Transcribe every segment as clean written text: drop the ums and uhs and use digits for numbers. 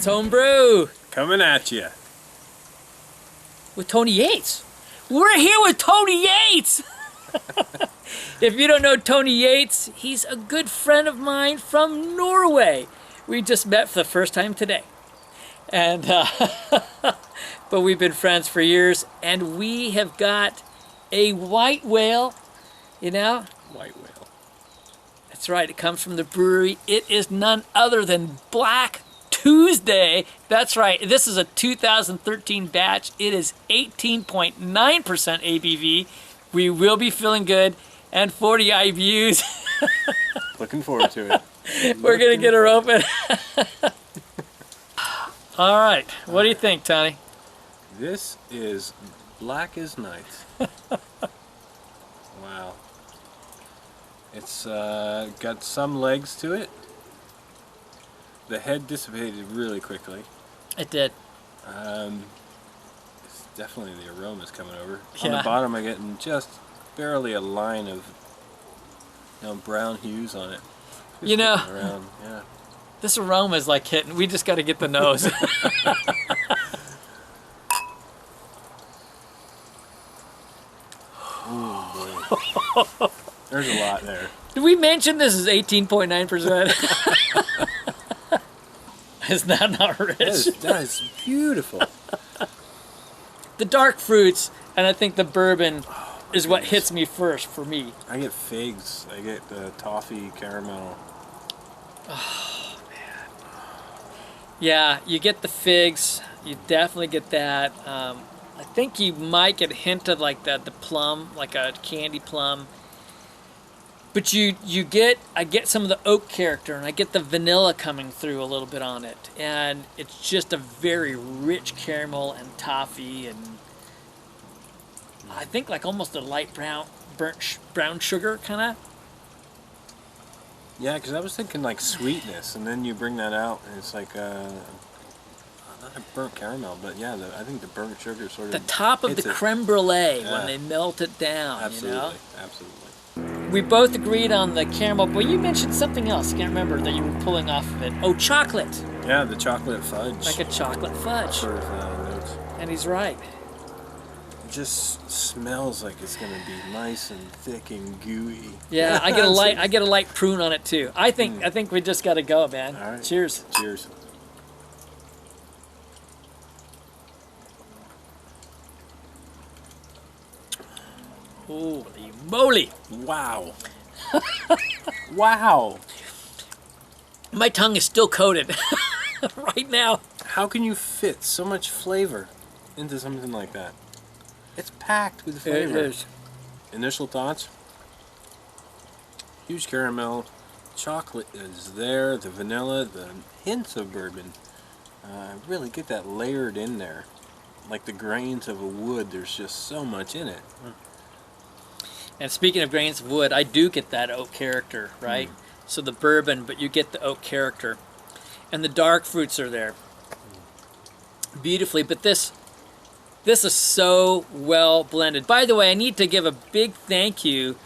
Homebrew Coming at you. with Tony Yates. We're here with Tony Yates. If you don't know Tony Yates, he's a good friend of mine from Norway. We just met for the first time today. And but we've been friends for years, and we have got a white whale, you know? White whale. That's right, it comes from the brewery. It is none other than Black Tuesday. That's right, this is a 2013 batch. It is 18.9% ABV. We will be feeling good, and 40 IBUs. Looking forward to it. We're gonna get her open. All right, what do you think, Tony? This is black as night. Wow. It's got some legs to it. The head dissipated really quickly. It did. It's definitely the aroma's coming over. Yeah. On the bottom, I'm getting just barely a line of brown hues on it. Just You know, around, yeah. this aroma is like hitting. We just got to get the nose. Ooh, boy. There's a lot there. Did we mention this is 18.9%? Is that not rich? That is beautiful. The dark fruits, and I think the bourbon is what hits me first for me. I get figs. I get toffee, caramel. Oh, man. Yeah, you get the figs. You definitely get that. I think you might get a hint of like the plum, like a candy plum. But I get some of the oak character, and I get the vanilla coming through a little bit on it. And it's just a very rich caramel and toffee, and I think like almost a light brown sugar kind of. Yeah, because I was thinking like sweetness, and then you bring that out, and it's like not a burnt caramel, but yeah, I think the burnt sugar sort of The top of the hits it. creme brulee Yeah. when they melt it down. Absolutely, You know? absolutely. We both agreed on the caramel, but you mentioned something else. I can't remember that you were pulling off of it. Oh, chocolate. Yeah, the chocolate fudge. Like a chocolate fudge. Sort of notes. And he's right. It just smells like it's gonna be nice and thick and gooey. Yeah, I get a light prune on it too. I think we just got to go, man. All right. Cheers. Cheers. Holy moly! Wow. Wow. My tongue is still coated right now. How can you fit so much flavor into something like that? It's packed with flavor. It is. Initial thoughts? Huge caramel. Chocolate is there. The vanilla, the hints of bourbon. Really get that layered in there. Like the grains of a wood, there's just so much in it. And speaking of grains of wood, I do get that oak character, right? So the bourbon, but you get the oak character. And the dark fruits are there. Beautifully, but this is so well blended. By the way, I need to give a big thank you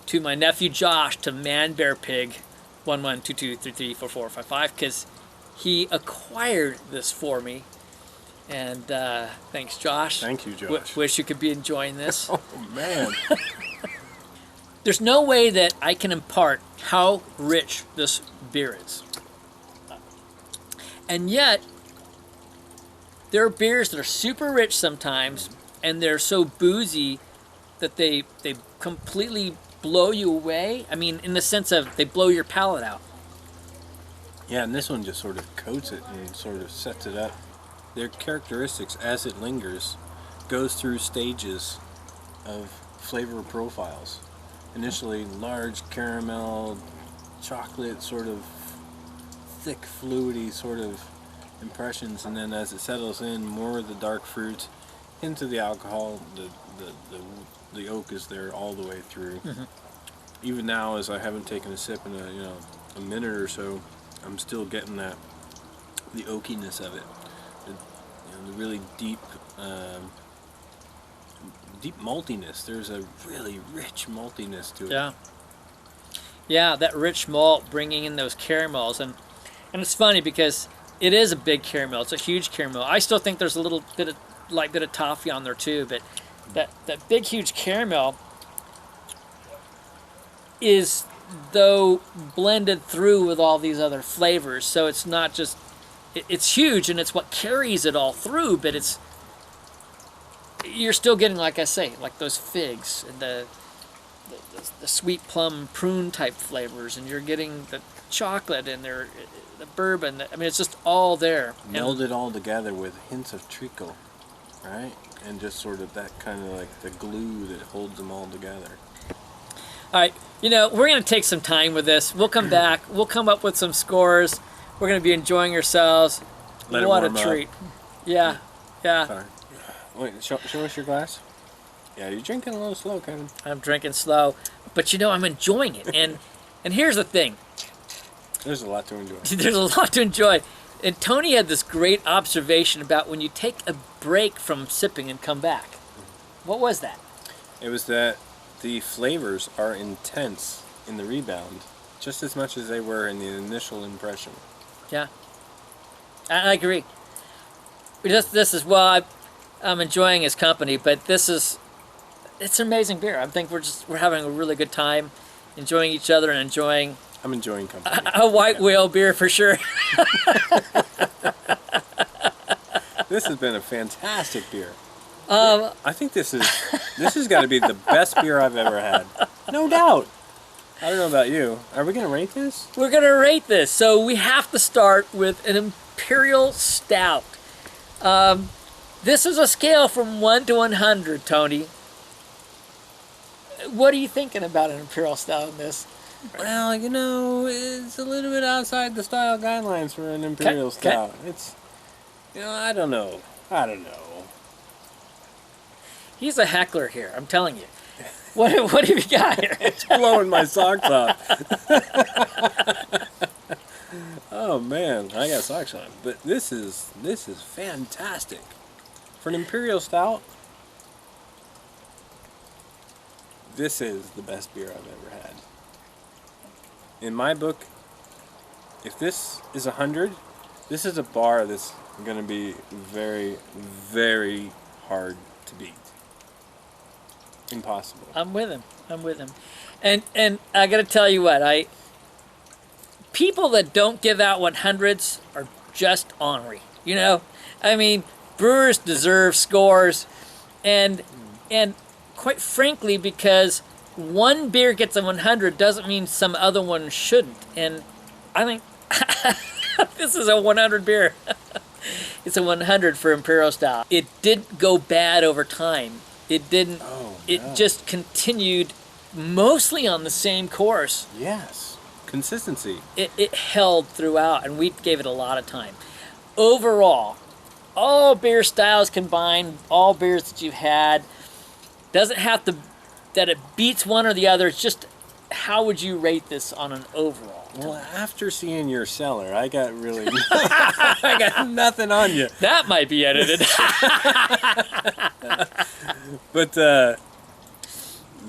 to my nephew Josh, to Man Bear Pig 1122334455, because he acquired this for me. And thanks, Josh. Thank you, Josh. Wish you could be enjoying this. Oh, man. There's no way that I can impart how rich this beer is. And yet, there are beers that are super rich sometimes, and they're so boozy that they completely blow you away. I mean, in the sense of they blow your palate out. Yeah, and this one just sort of coats it and sort of sets it up. Their characteristics, as it lingers, goes through stages of flavor profiles. Initially, large caramel, chocolate, sort of thick, fluidy sort of impressions, and then as it settles in, more of the dark fruit into the alcohol. The oak is there all the way through. Mm-hmm. Even now, as I haven't taken a sip in a minute or so, I'm still getting the oakiness of it. The really deep maltiness. There's a really rich maltiness to it. Yeah. Yeah, that rich malt bringing in those caramels. And it's funny because It is a big caramel. It's a huge caramel. I still think there's a little bit of toffee on there too, but that big huge caramel is though blended through with all these other flavors. So it's not just it's huge and it's what carries it all through, but you're still getting, like I say, like those figs and the sweet plum prune type flavors, and you're getting the chocolate and the bourbon. I mean, it's just all there. Melded all together with hints of treacle, right? And just sort of that kind of like the glue that holds them all together. All right, we're going to take some time with this. We'll come back. We'll come up with some scores. We're going to be enjoying ourselves. Let it what a warm up. treat. Yeah. Sorry. Wait, show us your glass. Yeah, you're drinking a little slow, Kevin. I'm drinking slow, but I'm enjoying it. And here's the thing. There's a lot to enjoy. There's a lot to enjoy. And Tony had this great observation about when you take a break from sipping and come back. What was that? It was that the flavors are intense in the rebound, just as much as they were in the initial impression. Yeah, I agree. This is, well, I'm enjoying his company, but it's an amazing beer. I think we're having a really good time, enjoying each other and enjoying. I'm enjoying company. A white whale beer for sure. This has been a fantastic beer. I think this has got to be the best beer I've ever had, no doubt. I don't know about you. Are we going to rate this? We're going to rate this. So we have to start with an Imperial Stout. This is a scale from 1 to 100, Tony. What are you thinking about an Imperial Stout in this? Well, it's a little bit outside the style guidelines for an Imperial Stout. It's, I don't know. He's a heckler here, I'm telling you. What have you got here? It's blowing my socks off. Oh man, I got socks on. But this is fantastic. For an Imperial Stout, this is the best beer I've ever had. In my book, if this is 100, this is a bar that's going to be very, very hard to beat. Impossible. I'm with him. And I got to tell you what, people that don't give out 100s are just ornery. I mean, brewers deserve scores, and quite frankly, because one beer gets a 100 doesn't mean some other one shouldn't. And I think this is a 100 beer. It's a 100 for Imperial Stout. It didn't go bad over time. It didn't. Oh, it no. just continued mostly on the same course. Yes. Consistency. It held throughout, and we gave it a lot of time. Overall, all beer styles combined, all beers that you've had, doesn't have to that it beats one or the other. It's just, how would you rate this on an overall? Well, after seeing your cellar, I got really I got nothing on you. That might be edited. But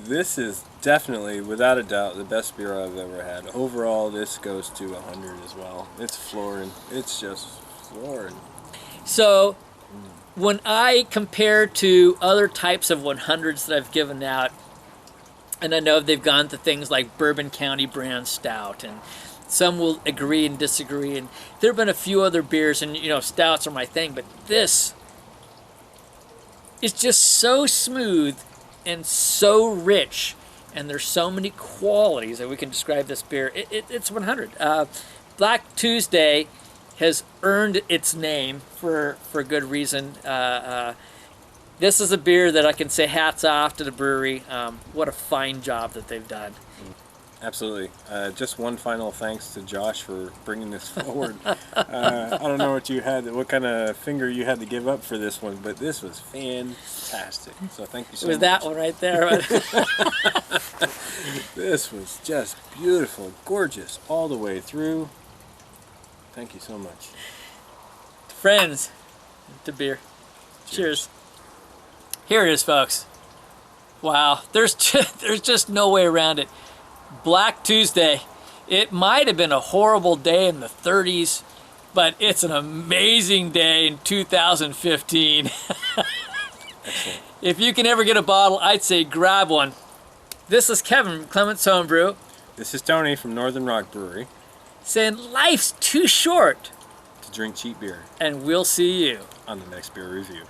this is definitely, without a doubt, the best beer I've ever had. Overall, this goes to 100 as well. It's flooring. It's just flooring. So, when I compare to other types of 100s that I've given out, and I know they've gone to things like Bourbon County brand stout, and some will agree and disagree, and there have been a few other beers, and stouts are my thing, but this is just so smooth and so rich, and there's so many qualities that we can describe this beer. It's 100. Black Tuesday has earned its name for good reason. This is a beer that I can say hats off to the brewery. What a fine job that they've done. Absolutely. Just one final thanks to Josh for bringing this forward. I don't know what kind of finger you had to give up for this one, but this was fantastic. So thank you so much. It was that one right there. This was just beautiful, gorgeous, all the way through. Thank you so much. Friends, to beer. Cheers. Here it is, folks. Wow, there's just no way around it. Black Tuesday. It might have been a horrible day in the 30s, but it's an amazing day in 2015. Excellent. If you can ever get a bottle, I'd say grab one. This is Kevin from Clement's Homebrew This is Tony from Northern Rock Brewery saying life's too short, to drink cheap beer and we'll see you on the next beer review.